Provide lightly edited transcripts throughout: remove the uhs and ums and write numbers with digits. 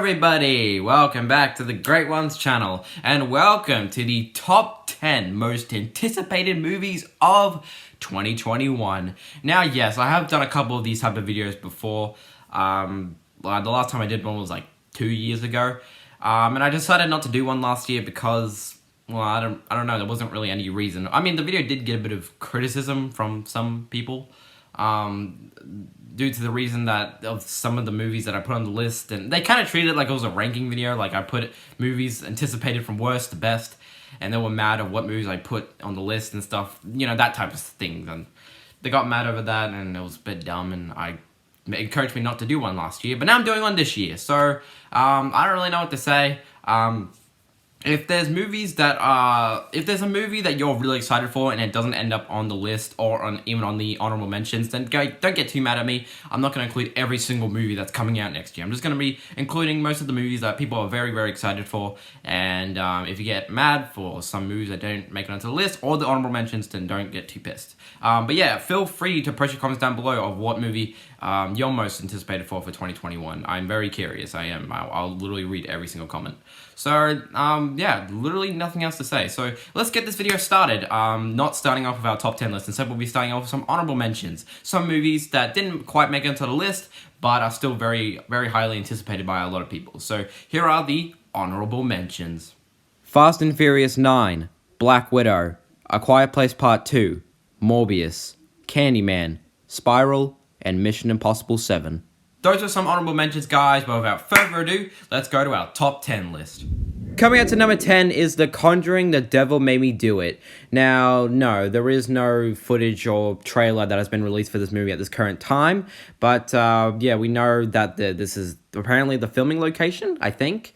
everybody, welcome back to the Great Ones channel, and welcome to the top 10 most anticipated movies of 2021. Now, yes, I have done a couple of these type of videos before. The last time I did one was like 2 years ago, and I decided not to do one last year because, well, I don't know, there wasn't really any reason. I mean, the video did get a bit of criticism from some people, due to the reason that of some of the movies that I put on the list, and they kind of treated it like it was a ranking video, like I put movies anticipated from worst to best, and they were mad at what movies I put on the list and stuff, you know, that type of thing, and they got mad over that, and it was a bit dumb, and it encouraged me not to do one last year, but now I'm doing one this year, so, I don't really know what to say. If there's movies that if there's a movie that you're really excited for and it doesn't end up on the list or even on the honorable mentions, then don't get too mad at me. I'm not going to include every single movie that's coming out next year. I'm just going to be including most of the movies that people are very, very excited for. And if you get mad for some movies that don't make it onto the list or the honorable mentions, then don't get too pissed. But yeah, feel free to press your comments down below of what movie you're most anticipated for 2021. I'm very curious. I am. I'll literally read every single comment. So, yeah, literally nothing else to say. So, let's get this video started. Not starting off with our top 10 list. Instead, we'll be starting off with some honorable mentions. Some movies that didn't quite make it into the list, but are still very, very highly anticipated by a lot of people. So, here are the honorable mentions. Fast and Furious 9, Black Widow, A Quiet Place Part 2, Morbius, Candyman, Spiral, and Mission Impossible 7. Those are some honorable mentions, guys, but without further ado, let's go to our top 10 list. Coming out to number 10 is The Conjuring, The Devil Made Me Do It. Now, no, there is no footage or trailer that has been released for this movie at this current time, but yeah, we know that this is apparently the filming location, I think.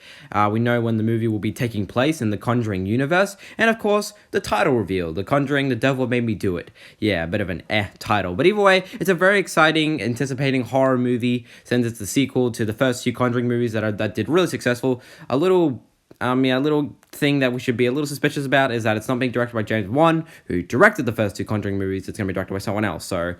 We know when the movie will be taking place in the Conjuring universe, and of course, the title reveal, The Conjuring, The Devil Made Me Do It. Yeah, a bit of an title, but either way, it's a very exciting, anticipating horror movie, since it's the sequel to the first two Conjuring movies that did really successful. A little thing that we should be a little suspicious about is that it's not being directed by James Wan, who directed the first two Conjuring movies. It's going to be directed by someone else. So,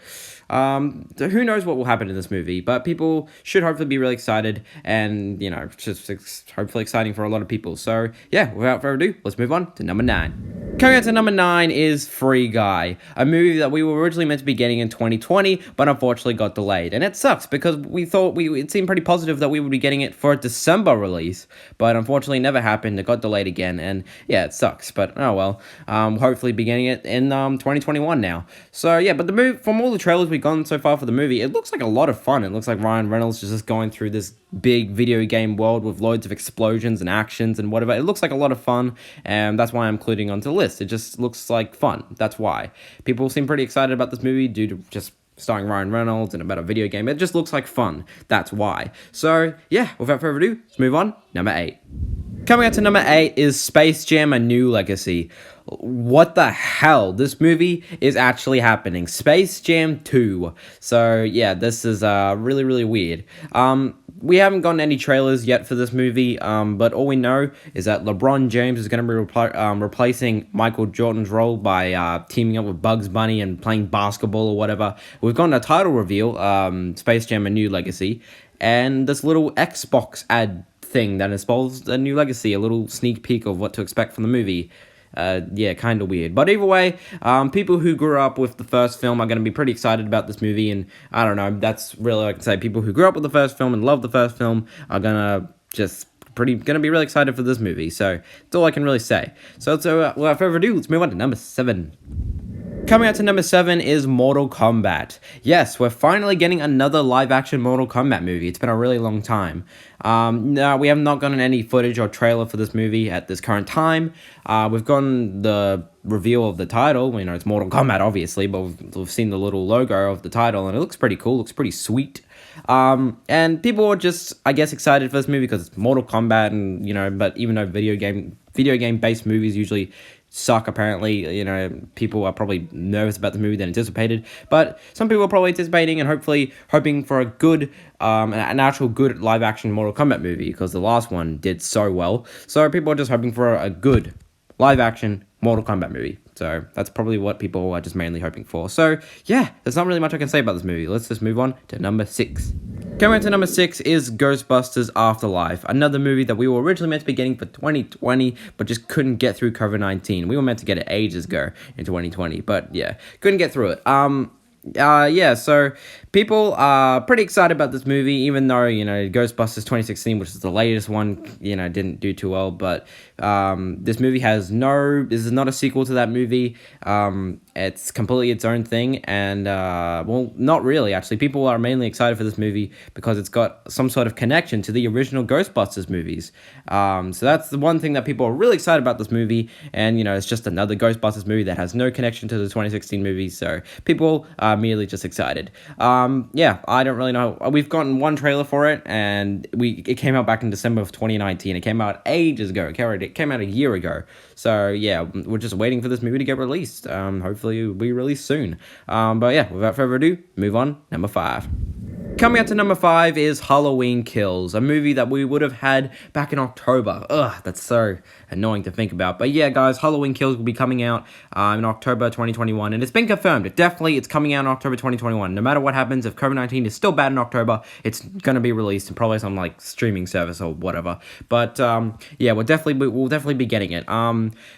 who knows what will happen in this movie? But people should hopefully be really excited, and, you know, just hopefully exciting for a lot of people. So, yeah, without further ado, let's move on to number 9. Coming out to number 9 is Free Guy, a movie that we were originally meant to be getting in 2020, but unfortunately got delayed. And it sucks, because we thought it seemed pretty positive that we would be getting it for a December release, but unfortunately never happened. It got delayed again, and yeah, it sucks, but oh well. Hopefully be getting it in 2021 now. So yeah, but the movie, from all the trailers we've gotten so far for the movie, it looks like a lot of fun. It looks like Ryan Reynolds is just going through this big video game world with loads of explosions and actions and whatever. It looks like a lot of fun, and that's why I'm including onto the list. It just looks like fun. That's why. People seem pretty excited about this movie due to just starring Ryan Reynolds and about a video game. It just looks like fun. That's why. So, yeah, without further ado, let's move on. Number 8. Coming out to number 8 is Space Jam: A New Legacy. What the hell? This movie is actually happening. Space Jam 2. So, yeah, this is really, really weird. We haven't gotten any trailers yet for this movie, but all we know is that LeBron James is going to be replacing Michael Jordan's role by teaming up with Bugs Bunny and playing basketball or whatever. We've gotten a title reveal, Space Jam: A New Legacy, and this little Xbox ad thing that involves A New Legacy, a little sneak peek of what to expect from the movie. Yeah, kind of weird. But either way, people who grew up with the first film are going to be pretty excited about this movie, and I don't know, that's really all I can say. People who grew up with the first film and love the first film are gonna be really excited for this movie. So that's all I can really say. So without further ado, let's move on to number 7. Coming out to number 7 is Mortal Kombat. Yes, we're finally getting another live-action Mortal Kombat movie. It's been a really long time. No, we have not gotten any footage or trailer for this movie at this current time. We've gotten the reveal of the title. You know, it's Mortal Kombat, obviously, but we've seen the little logo of the title, and it looks pretty cool. Looks pretty sweet. And people are just, I guess, excited for this movie because it's Mortal Kombat, and, you know, but even though video game-based movies usually suck, apparently, you know, people are probably nervous about the movie than anticipated, but some people are probably anticipating and hopefully hoping for a good, an actual good live-action Mortal Kombat movie, because the last one did so well, so people are just hoping for a good live-action Mortal Kombat movie. So that's probably what people are just mainly hoping for. So yeah, there's not really much I can say about this movie. Let's just move on to number 6. Coming out to number 6 is Ghostbusters Afterlife, another movie that we were originally meant to be getting for 2020, but just couldn't get through COVID-19. We were meant to get it ages ago in 2020, but yeah, couldn't get through it. So people are pretty excited about this movie, even though, Ghostbusters 2016, which is the latest one, didn't do too well, but this movie this is not a sequel to that movie. It's completely its own thing, and, not really, actually. People are mainly excited for this movie because it's got some sort of connection to the original Ghostbusters movies. So that's the one thing that people are really excited about this movie, and, it's just another Ghostbusters movie that has no connection to the 2016 movie, so people are merely just excited. I don't really know. We've gotten one trailer for it, and it came out back in December of 2019. It came out ages ago. It came out a year ago. So, yeah, we're just waiting for this movie to get released. Hopefully it'll be released soon. Without further ado, move on. Number 5. Coming out to number 5 is Halloween Kills, a movie that we would have had back in October. Ugh, that's so annoying to think about. But yeah, guys, Halloween Kills will be coming out in October 2021, and it's been confirmed. It's coming out in October 2021. No matter what happens, if COVID-19 is still bad in October, it's gonna be released and probably some streaming service or whatever. But we'll definitely be getting it.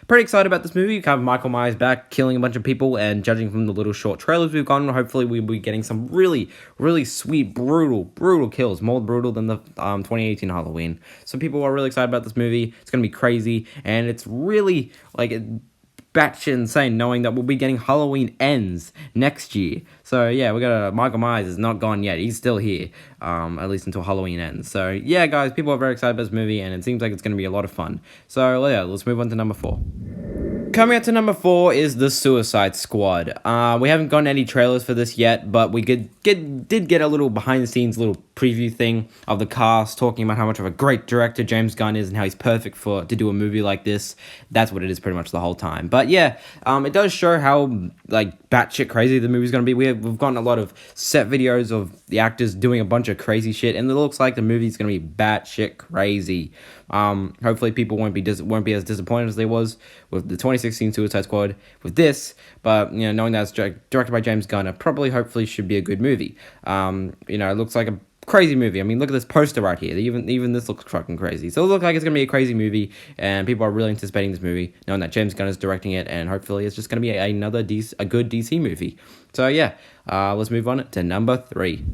Pretty excited about this movie. We have Michael Myers back, killing a bunch of people, and judging from the little short trailers we've gotten, hopefully we'll be getting some really, really sweet, brutal kills, more brutal than the 2018 Halloween. So people are really excited about this movie. It's gonna be crazy, and it's really batshit insane knowing that we'll be getting Halloween Ends next year. So yeah, Michael Myers is not gone yet. He's still here, at least until Halloween ends. So yeah, guys, people are very excited about this movie, and it seems like it's gonna be a lot of fun. So yeah, let's move on to number 4. Coming out to number 4 is The Suicide Squad. We haven't gotten any trailers for this yet, but we did get a little behind-the-scenes little preview thing of the cast, talking about how much of a great director James Gunn is and how he's perfect to do a movie like this. That's what it is pretty much the whole time. But yeah, it does show how batshit crazy the movie's gonna be. We've gotten a lot of set videos of the actors doing a bunch of crazy shit, and it looks like the movie's gonna be batshit crazy. Hopefully people won't be as disappointed as they was with the 2016 Suicide Squad with this, but knowing that it's directed by James Gunn, hopefully should be a good movie. It looks like a crazy movie. I mean, look at this poster right here. Even this looks fucking crazy. So it looks like it's gonna be a crazy movie, and people are really anticipating this movie, knowing that James Gunn is directing it, and hopefully it's just gonna be a good DC movie. So yeah, let's move on to number 3.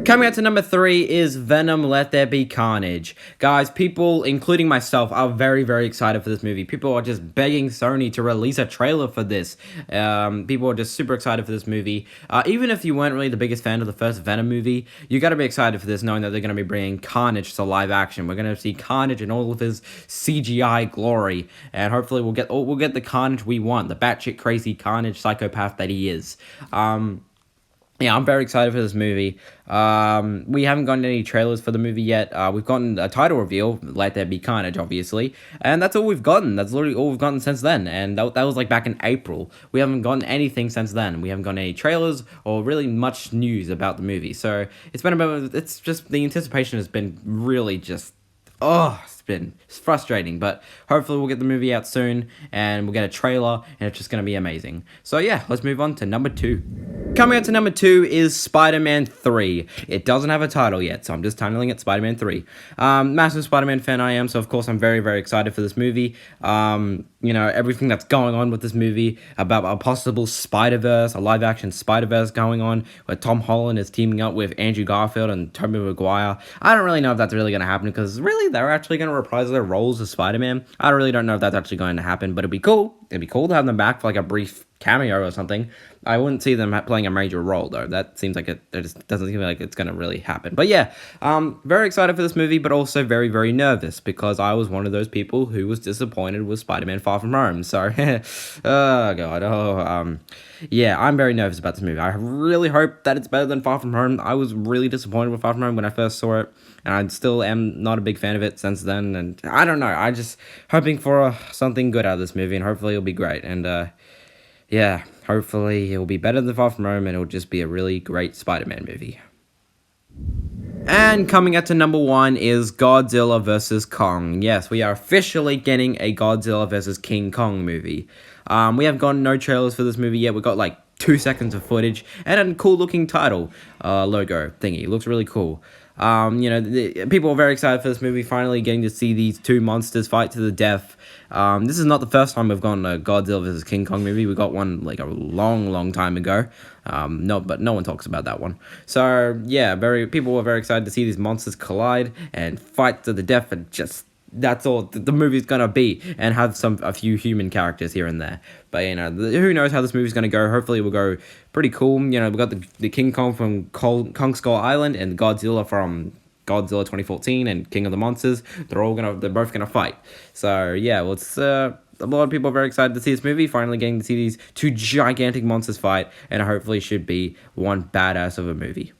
Coming out to number 3 is Venom, Let There Be Carnage. Guys, people, including myself, are very, very excited for this movie. People are just begging Sony to release a trailer for this. People are just super excited for this movie. Even if you weren't really the biggest fan of the first Venom movie, you gotta be excited for this, knowing that they're gonna be bringing Carnage to live action. We're gonna see Carnage in all of his CGI glory, and hopefully we'll get the Carnage we want, the batshit crazy Carnage psychopath that he is. Yeah, I'm very excited for this movie. We haven't gotten any trailers for the movie yet. We've gotten a title reveal, Let There Be Carnage, obviously. And that's all we've gotten. That's literally all we've gotten since then. And that was back in April. We haven't gotten anything since then. We haven't gotten any trailers or really much news about the movie. So it's just, the anticipation has been really just, it's frustrating, but hopefully we'll get the movie out soon, and we'll get a trailer, and it's just going to be amazing. So yeah, let's move on to number 2. Coming out to number 2 is Spider-Man 3. It doesn't have a title yet, so I'm just titling it Spider-Man 3. Massive Spider-Man fan I am, so of course I'm very, very excited for this movie. Everything that's going on with this movie, about a possible Spider-Verse, a live-action Spider-Verse going on, where Tom Holland is teaming up with Andrew Garfield and Tobey Maguire. I don't really know if that's really going to happen, because really, they're actually going to reprise their roles as Spider-Man. I really don't know if that's actually going to happen, but it'd be cool. It'd be cool to have them back for a brief cameo or something. I wouldn't see them playing a major role, though. That seems like it just doesn't seem like it's going to really happen. But yeah, very excited for this movie, but also very, very nervous, because I was one of those people who was disappointed with Spider-Man Far From Home. So, yeah, I'm very nervous about this movie. I really hope that it's better than Far From Home. I was really disappointed with Far From Home when I first saw it, and I still am not a big fan of it since then. And I don't know. I'm just hoping for something good out of this movie, and hopefully it'll be great. And yeah, hopefully it'll be better than Far From Home, and it'll just be a really great Spider-Man movie. And coming out to number 1 is Godzilla vs. Kong. Yes, we are officially getting a Godzilla vs. King Kong movie. We have gotten no trailers for this movie yet. We've got 2 seconds of footage and a cool looking title logo thingy. It looks really cool. People are very excited for this movie, finally getting to see these two monsters fight to the death. This is not the first time we've gotten a Godzilla vs. King Kong movie. We got one like a long time ago. But no one talks about that one. So yeah, people were very excited to see these monsters collide and fight to the death, and just that's all the movie's gonna be, and have a few human characters here and there. But who knows how this movie's gonna go? Hopefully, it will go pretty cool. We got the King Kong from Kong Skull Island and Godzilla from Godzilla 2014 and King of the Monsters. They're both gonna fight. So yeah, well, it's a lot of people are very excited to see this movie. Finally, getting to see these two gigantic monsters fight, and hopefully, should be one badass of a movie.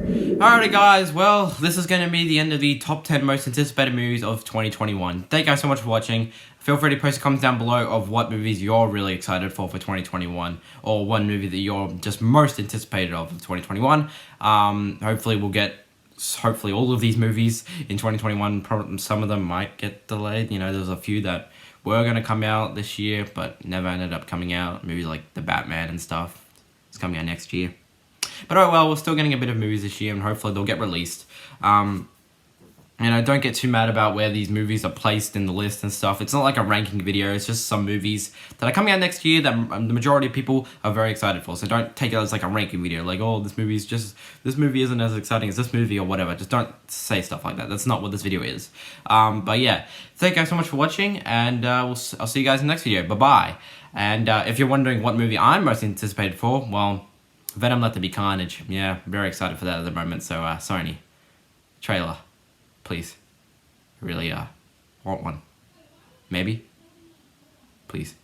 Alrighty guys, well, this is going to be the end of the top 10 most anticipated movies of 2021. Thank you guys so much for watching. Feel free to post comments down below of what movies you're really excited for 2021, or one movie that you're just most anticipated of 2021. Hopefully we'll get all of these movies in 2021. Some of them might get delayed. There's a few that were going to come out this year, but never ended up coming out. Movies like The Batman and stuff. It's coming out next year. But oh well, we're still getting a bit of movies this year, and hopefully they'll get released. Don't get too mad about where these movies are placed in the list and stuff. It's not like a ranking video. It's just some movies that are coming out next year that the majority of people are very excited for. So don't take it as like a ranking video, like, oh, this movie isn't as exciting as this movie or whatever. Just don't say stuff like that. That's not what this video is. But yeah, thank you guys so much for watching, and I'll see you guys in the next video. Bye bye. And if you're wondering what movie I'm most anticipated for, well, Venom Let There Be Carnage. Yeah, very excited for that at the moment. So, Sony, trailer, please. Really, want one. Maybe? Please.